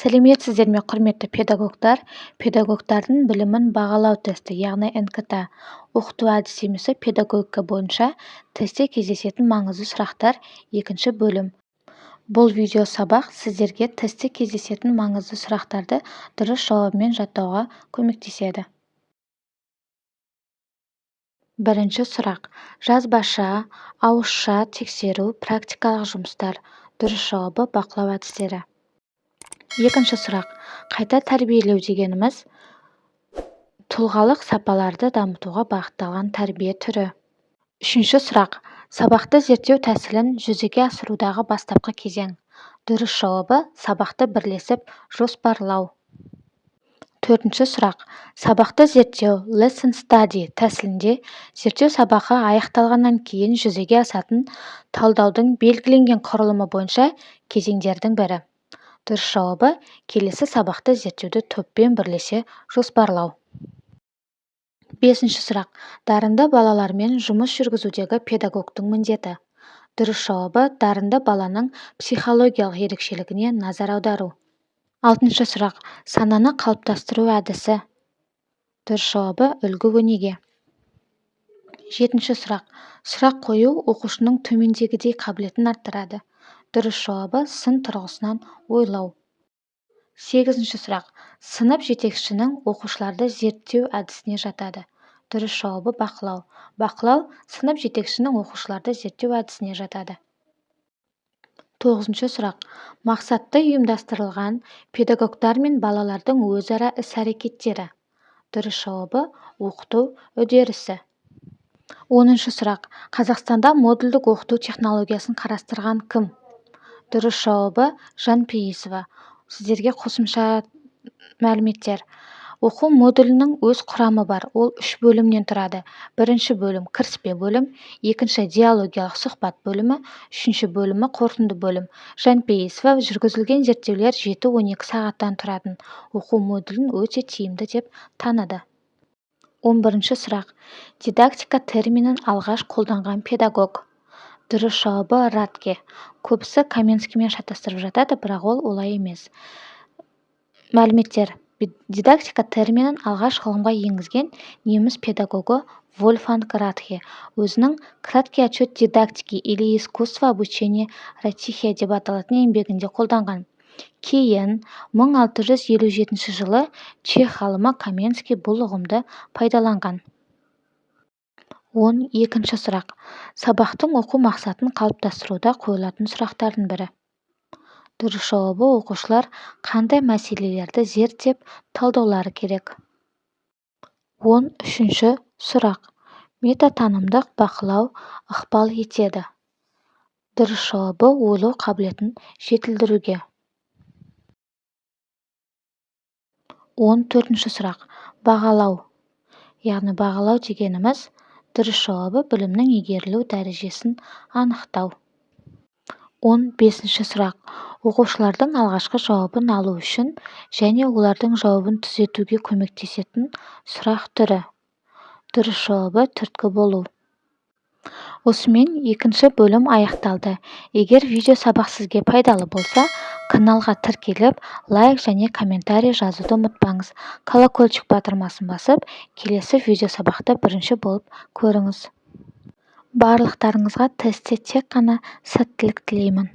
Сәлеметсіздер ме, құрметті педагогтар? Педагогтардың білімін бағалау тесті, яғни НКТ оқыту әдістемесі педагогика бойынша тестте кездесетін маңызды сұрақтар, екінші бөлім. Бұл видео сабақ сіздерге тестте кездесетін маңызды сұрақтарды дұрыс жауабымен жаттауға көмектеседі. Бірінші сұрақ: жазбаша, ауызша тексеру, практикалық жұмыстар. Дұрыс жауабы бақылау әдістері. Екінші сұрақ: қайта тәрбиелеу дегеніміз тұлғалық сапаларды дамытуға бағытталған тәрбие түрі. Үшінші сұрақ: сабақты зерттеу тәсілін жүзеге асырудағы бастапқы кезең. Дұрыс жауабы сабақты бірлесіп жоспарлау. Төртінші сұрақ: сабақты зерттеу lesson study тәсілінде зерттеу сабағы аяқталғаннан кейін жүзеге асатын талдаудың белгіленген құрылымы бойынша кезеңдердің бірі. Дұрыс жауабы келесі сабақты зерттеуді топпен бірлесе жоспарлау. Бесінші сұрақ: дарынды балалармен жұмыс жүргізудегі педагогтың міндеті. Дұрыс жауабы дарынды баланың психологиялық ерекшелігіне назар аудару. Алтыншы сұрақ: сананы қалыптастыру әдісі. Дұрыс жауабы үлгі-өнеге. Жетінші сұрақ: сұрақ қою оқушының төмендегідей қабілетін арттырады. Дұрыс жауабы сын тұрғысынан ойлау. Сегізінші сұрақ: сынып жетекшінің оқушыларды зерттеу әдісіне жатады. Дұрыс жауабы бақылау. Бақылау сынып жетекшінің оқушыларды зерттеу әдісіне жатады. Тоғызыншы сұрақ: мақсатты ұйымдастырылған педагогтар мен балалардың өзара іс-әрекеттері. Дұрыс жауабы оқыту үдерісі. Оныншы сұрақ: Қазақстанда модульдік оқыту технологиясын қарастырған кім? Дұрыс жауабы Жанпейісова. Сіздерге қосымша мәліметтер. Оқу модулінің өз құрамы бар. Ол 3 бөлімнен тұрады. Бірінші бөлім кіріспе бөлім, екінші диалогиялық сұхбат бөлімі, үшінші бөлімі қорытынды бөлім. Жанпейісова жүргізілген зерттеулер 7-12 сағаттан тұратын оқу модулін өте тиімді деп таныды. 11-ші сұрақ: дидактика терминін алғаш қолданған педагог. Дұрыс жауабы Радке. Көбісі Каменскиймен шатастырып жатады, бірақ ол олай емес. Мәліметтер. Дидактика терминін алғаш ғылымға енгізген неміс педагогы Вольфганг Радке. Өзінің краткий отчет дидактики или искусство обучения Ратихия деп аталатын еңбегінде қолданған. Кейін 1657 жылы чех ғалымы Каменский бұл ұғымды пайдаланған. 12-ші сұрақ: сабақтың оқу мақсатын қалыптастыруда қойылатын сұрақтардың бірі. Дұрыс жауабы оқушылар қандай мәселелерді зерттеп талдаулары керек. 13-ші сұрақ: метатанымдық бақылау ықпал етеді. Дұрыс жауабы ойлау қабілетін жетілдіруге. 14-ші сұрақ: бағалау. Яғни бағалау дегеніміз дұрыс жауабы білімнің игерілу дәрежесін анықтау. 15-ші сұрақ: оқушылардың алғашқы жауабын алу үшін және олардың жауабын түзетуге көмектесетін сұрақ түрі. Дұрыс жауабы түрткі болу. Осымен екінші бөлім аяқталды. Егер видео сабақ сізге пайдалы болса, каналға тіркеліп, лайк және комментарий жазуды ұмытпаңыз. Колокольчик батырмасын басып, келесі видео сабақты бірінші болып көріңіз. Барлықтарыңызға тестте тек қана сәттілік тілеймін.